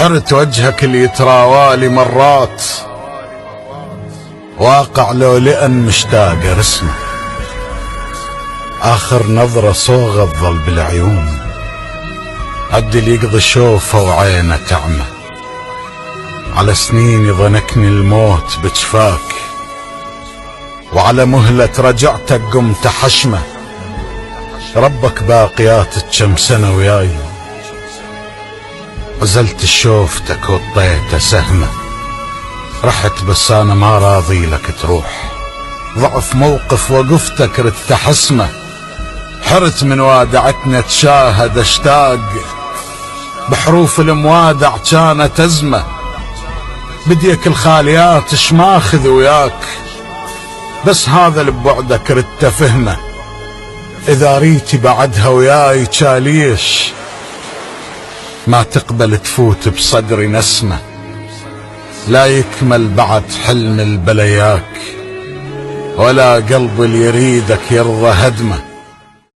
حرت وجهك اللي يتراوالي مرات، واقع لو لأن مشتاق رسمه. آخر نظرة صوغة تظل بالعيون، عد اللي يقضي شوفه وعينه تعمى. على سنين يضنكني الموت بجفاك، وعلى مهلة رجعتك قمت حشمه. ربك باقياتك كم سنة وياي، عزلت شوفتك وطيت سهمه. رحت بس انا ما راضي لك تروح، ضعف موقف وقفتك ردت حسمه. حرت من وادعتنا تشاهد اشتاق، بحروف الموادع كانت ازمه. بديك الخاليات شماخذ وياك، بس هذا اللي ببعدك ردت فهمه. اذا ريتي بعدها وياي تشاليش، ما تقبل تفوت بصدري نسمه. لا يكمل بعد حلم البلياك، ولا قلب اللي يريدك يرضى هدمه.